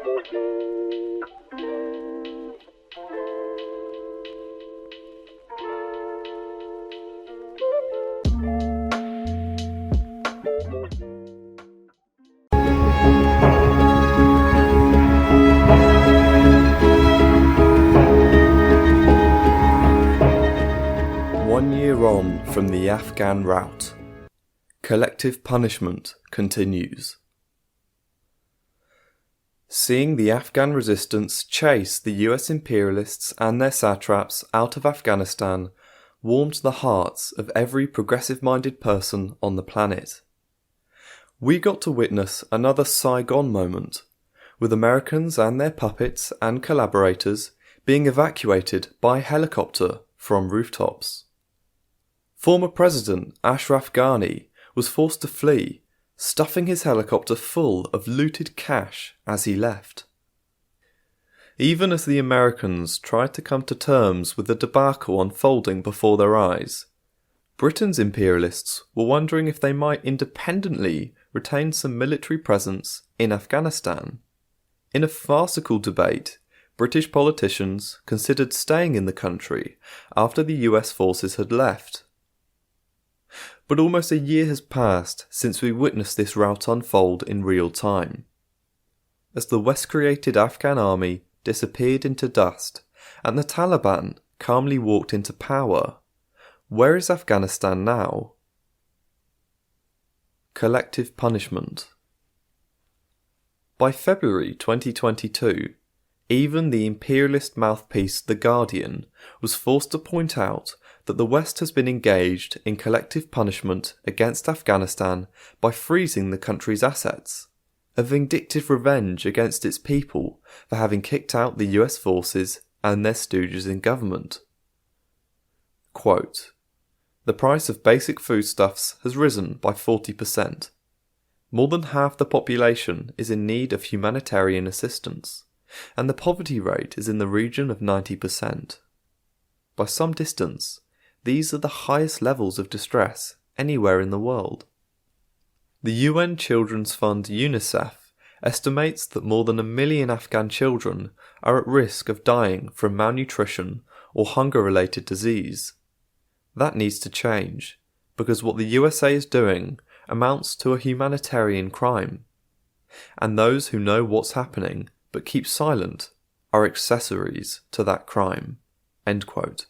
On from the Afghan rout. Collective punishment continues. Seeing the Afghan resistance chase the US imperialists and their satraps out of Afghanistan warmed the hearts of every progressive-minded person on the planet. We got to witness another Saigon moment, with Americans and their puppets and collaborators being evacuated by helicopter from rooftops. Former President Ashraf Ghani was forced to flee, stuffing his helicopter full of looted cash as he left. Even as the Americans tried to come to terms with the debacle unfolding before their eyes, Britain's imperialists were wondering if they might independently retain some military presence in Afghanistan. In a farcical debate, British politicians considered staying in the country after the US forces had left. But almost a year has passed since we witnessed this rout unfold in real time. As the West-created Afghan army disappeared into dust and the Taliban calmly walked into power, where is Afghanistan now? Collective punishment. By February 2022, even the imperialist mouthpiece The Guardian was forced to point out that the West has been engaged in collective punishment against Afghanistan by freezing the country's assets, a vindictive revenge against its people for having kicked out the US forces and their stooges in government. Quote, "The price of basic foodstuffs has risen by 40%. More than half the population is in need of humanitarian assistance, and the poverty rate is in the region of 90%. By some distance, these are the highest levels of distress anywhere in the world." The UN Children's Fund UNICEF estimates that more than 1 million Afghan children are at risk of dying from malnutrition or hunger-related disease. That needs to change, because what the USA is doing amounts to a humanitarian crime, and those who know what's happening but keep silent are accessories to that crime. End quote.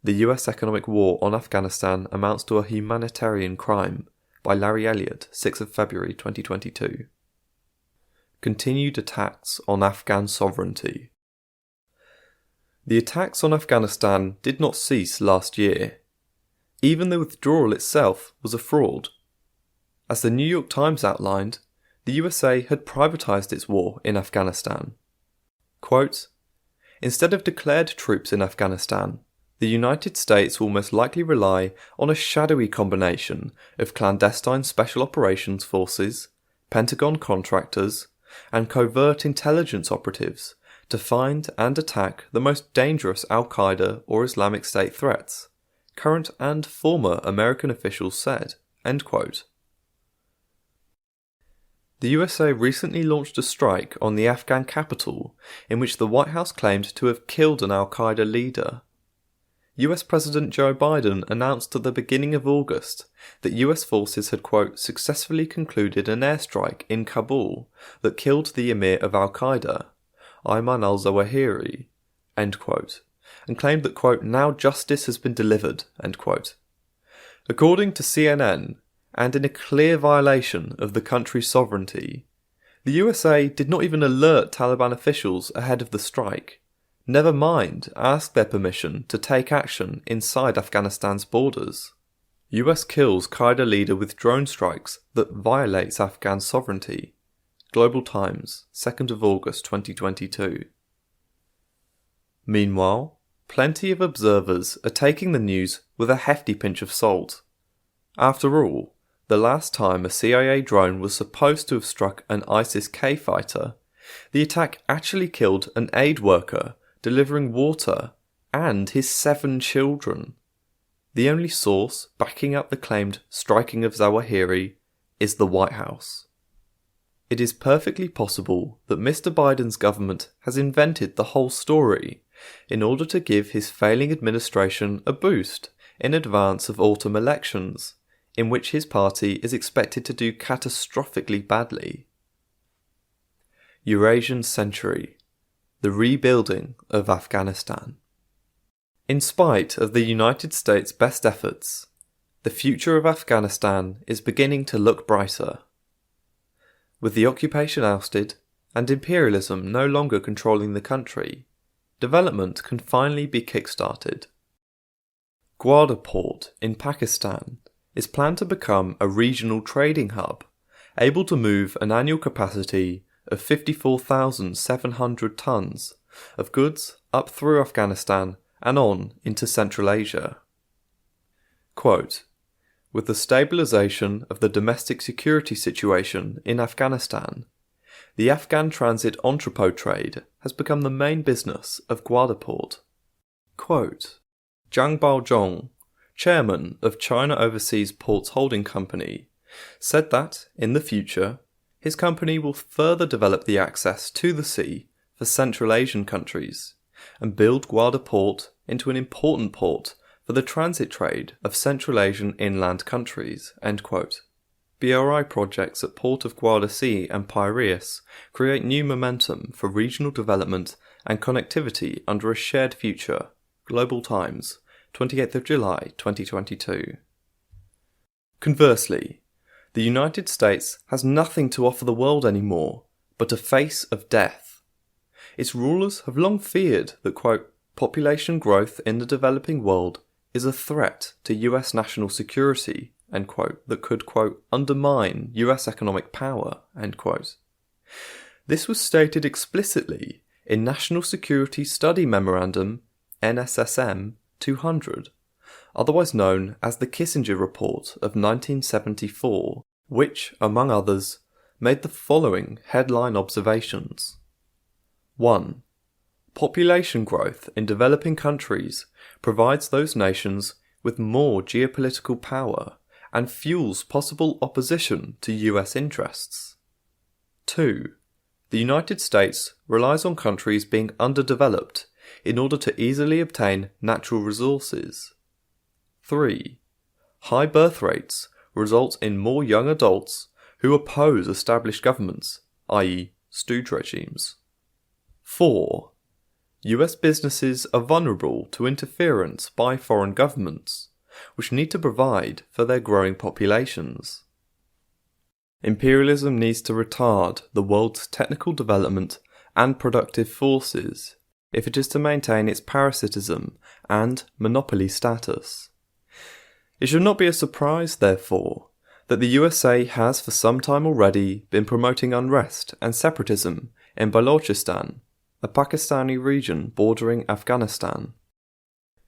The US economic war on Afghanistan amounts to a humanitarian crime, by Larry Elliott, 6th of February 2022. Continued attacks on Afghan sovereignty. The attacks on Afghanistan did not cease last year. Even the withdrawal itself was a fraud. As the New York Times outlined, the USA had privatized its war in Afghanistan. Quote, "Instead of declared troops in Afghanistan, the United States will most likely rely on a shadowy combination of clandestine special operations forces, Pentagon contractors, and covert intelligence operatives to find and attack the most dangerous Al-Qaeda or Islamic State threats," current and former American officials said. End quote. The USA recently launched a strike on the Afghan capital in which the White House claimed to have killed an Al-Qaeda leader. US President Joe Biden announced at the beginning of August that US forces had, quote, "successfully concluded an airstrike in Kabul that killed the emir of Al-Qaeda, Ayman al-Zawahiri," end quote, and claimed that, quote, "now justice has been delivered," end quote. According to CNN, and in a clear violation of the country's sovereignty, the USA did not even alert Taliban officials ahead of the strike, never mind ask their permission to take action inside Afghanistan's borders. US kills Qaeda leader with drone strikes that violates Afghan sovereignty. Global Times, 2nd of August 2022. Meanwhile, plenty of observers are taking the news with a hefty pinch of salt. After all, the last time a CIA drone was supposed to have struck an ISIS-K fighter, the attack actually killed an aid worker delivering water and his 7 children. The only source backing up the claimed striking of Zawahiri is the White House. It is perfectly possible that Mr. Biden's government has invented the whole story in order to give his failing administration a boost in advance of autumn elections, in which his party is expected to do catastrophically badly. Eurasian Century: The Rebuilding of Afghanistan. In spite of the United States' best efforts, the future of Afghanistan is beginning to look brighter. With the occupation ousted and imperialism no longer controlling the country, development can finally be kick-started. Gwadar Port in Pakistan is planned to become a regional trading hub, able to move an annual capacity of 54,700 tons of goods up through Afghanistan and on into Central Asia. Quote, "With the stabilisation of the domestic security situation in Afghanistan, the Afghan transit entrepot trade has become the main business of Gwadar Port." Quote, Zhang Baozhong, chairman of China Overseas Ports Holding Company, said that, in the future, his company will further develop the access to the sea for Central Asian countries and build Gwadar Port into an important port for the transit trade of Central Asian inland countries. End quote. BRI projects at Port of Gwadar Sea and Piraeus create new momentum for regional development and connectivity under a shared future. Global Times, 28th of July 2022. Conversely, the United States has nothing to offer the world anymore but a face of death. Its rulers have long feared that, quote, population growth in the developing world is a threat to US national security, end quote, that could, quote, undermine US economic power, end quote. This was stated explicitly in National Security Study Memorandum NSSM 200, otherwise known as the Kissinger Report of 1974, which, among others, made the following headline observations. 1. Population growth in developing countries provides those nations with more geopolitical power and fuels possible opposition to US interests. 2. The United States relies on countries being underdeveloped in order to easily obtain natural resources. 3. High birth rates result in more young adults who oppose established governments, i.e., stooge regimes. 4. US businesses are vulnerable to interference by foreign governments, which need to provide for their growing populations. Imperialism needs to retard the world's technical development and productive forces if it is to maintain its parasitism and monopoly status. It should not be a surprise, therefore, that the USA has for some time already been promoting unrest and separatism in Balochistan, a Pakistani region bordering Afghanistan.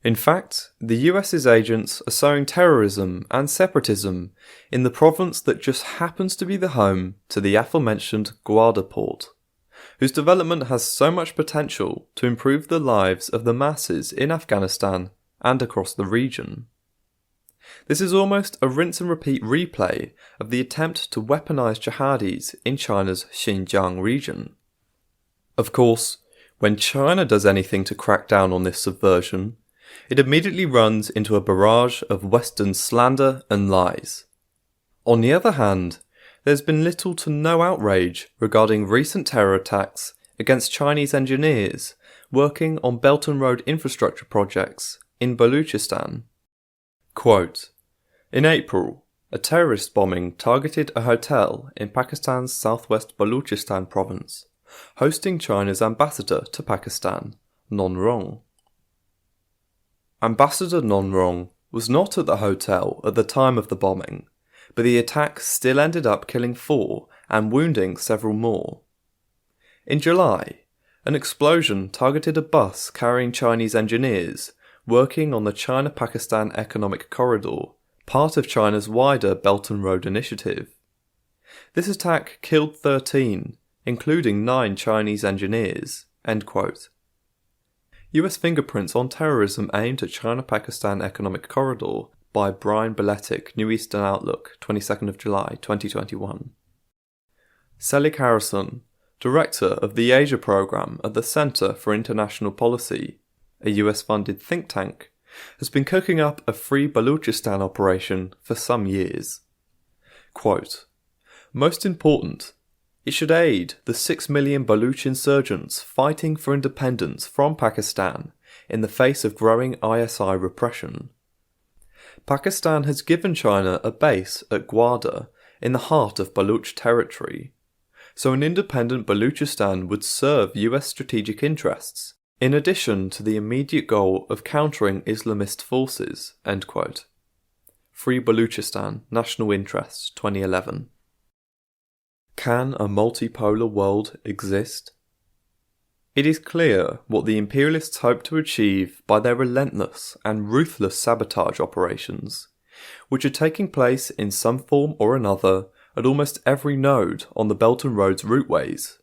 In fact, the US's agents are sowing terrorism and separatism in the province that just happens to be the home to the aforementioned Gwadar Port, whose development has so much potential to improve the lives of the masses in Afghanistan and across the region. This is almost a rinse and repeat replay of the attempt to weaponize jihadis in China's Xinjiang region. Of course, when China does anything to crack down on this subversion, it immediately runs into a barrage of Western slander and lies. On the other hand, there's been little to no outrage regarding recent terror attacks against Chinese engineers working on Belt and Road infrastructure projects in Balochistan. Quote, in April, a terrorist bombing targeted a hotel in Pakistan's southwest Balochistan province, hosting China's ambassador to Pakistan, Non Rong. Ambassador Non Rong was not at the hotel at the time of the bombing, but the attack still ended up killing 4 and wounding several more. In July, an explosion targeted a bus carrying Chinese engineers working on the China-Pakistan Economic Corridor, part of China's wider Belt and Road initiative. This attack killed 13, including 9 Chinese engineers. End quote. US fingerprints on terrorism aimed at China-Pakistan Economic Corridor by Brian Beletic, New Eastern Outlook, 22nd of July 2021. Selig Harrison, Director of the Asia Programme at the Centre for International Policy, a US-funded think tank, has been cooking up a Free Baluchistan operation for some years. Quote, "Most important, it should aid the 6 million Baluch insurgents fighting for independence from Pakistan in the face of growing ISI repression. Pakistan has given China a base at Gwadar in the heart of Baluch territory, so an independent Baluchistan would serve US strategic interests, in addition to the immediate goal of countering Islamist forces." End quote. Free Baluchistan, National Interests, 2011. Can a multipolar world exist? It is clear what the imperialists hope to achieve by their relentless and ruthless sabotage operations, which are taking place in some form or another at almost every node on the Belt and Road's routeways.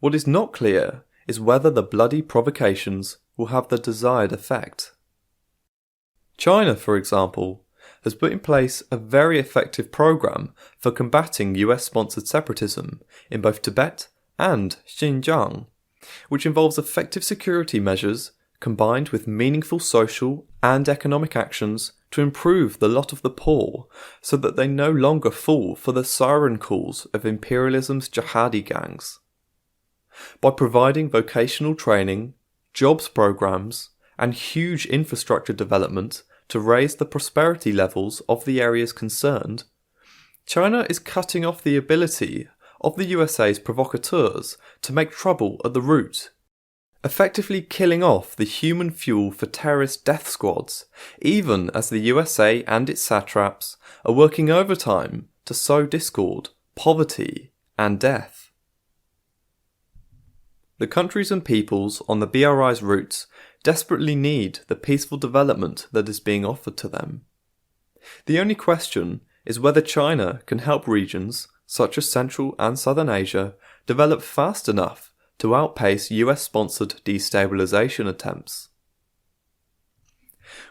What is not clear is whether the bloody provocations will have the desired effect. China, for example, has put in place a very effective program for combating US-sponsored separatism in both Tibet and Xinjiang, which involves effective security measures combined with meaningful social and economic actions to improve the lot of the poor so that they no longer fall for the siren calls of imperialism's jihadi gangs. By providing vocational training, jobs programs, and huge infrastructure development to raise the prosperity levels of the areas concerned, China is cutting off the ability of the USA's provocateurs to make trouble at the root, effectively killing off the human fuel for terrorist death squads, even as the USA and its satraps are working overtime to sow discord, poverty, and death. The countries and peoples on the BRI's routes desperately need the peaceful development that is being offered to them. The only question is whether China can help regions, such as Central and Southern Asia, develop fast enough to outpace US-sponsored destabilization attempts.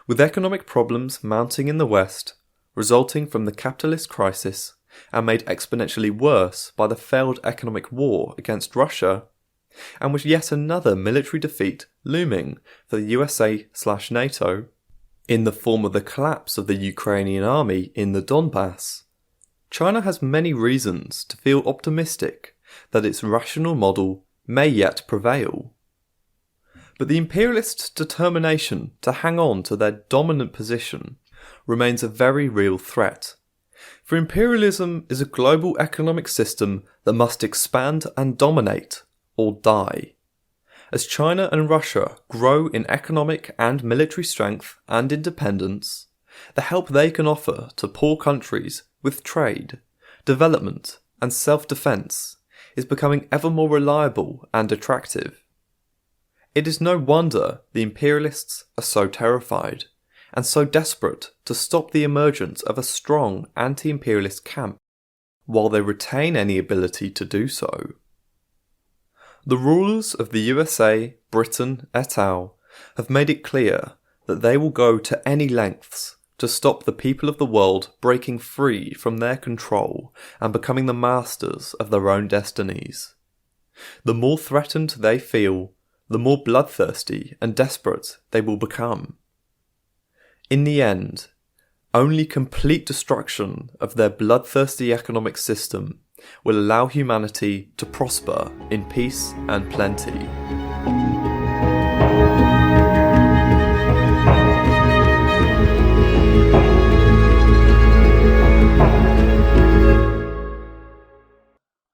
With economic problems mounting in the West, resulting from the capitalist crisis, and made exponentially worse by the failed economic war against Russia, and with yet another military defeat looming for the USA/NATO, in the form of the collapse of the Ukrainian army in the Donbass, China has many reasons to feel optimistic that its rational model may yet prevail. But the imperialists' determination to hang on to their dominant position remains a very real threat. For imperialism is a global economic system that must expand and dominate, or die. As China and Russia grow in economic and military strength and independence, the help they can offer to poor countries with trade, development, and self-defense is becoming ever more reliable and attractive. It is no wonder the imperialists are so terrified and so desperate to stop the emergence of a strong anti-imperialist camp, while they retain any ability to do so. The rulers of the USA, Britain, et al. Have made it clear that they will go to any lengths to stop the people of the world breaking free from their control and becoming the masters of their own destinies. The more threatened they feel, the more bloodthirsty and desperate they will become. In the end, only complete destruction of their bloodthirsty economic system will allow humanity to prosper in peace and plenty.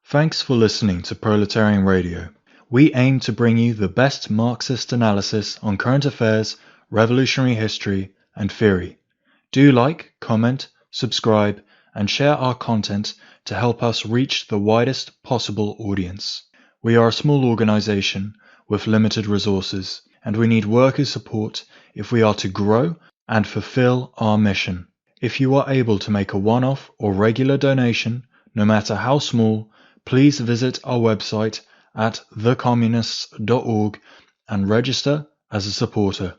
Thanks for listening to Proletarian Radio. We aim to bring you the best Marxist analysis on current affairs, revolutionary history, and theory. Do like, comment, subscribe, and share our content to help us reach the widest possible audience. We are a small organization with limited resources, and we need workers' support if we are to grow and fulfill our mission. If you are able to make a one-off or regular donation, no matter how small, please visit our website at thecommunists.org and register as a supporter.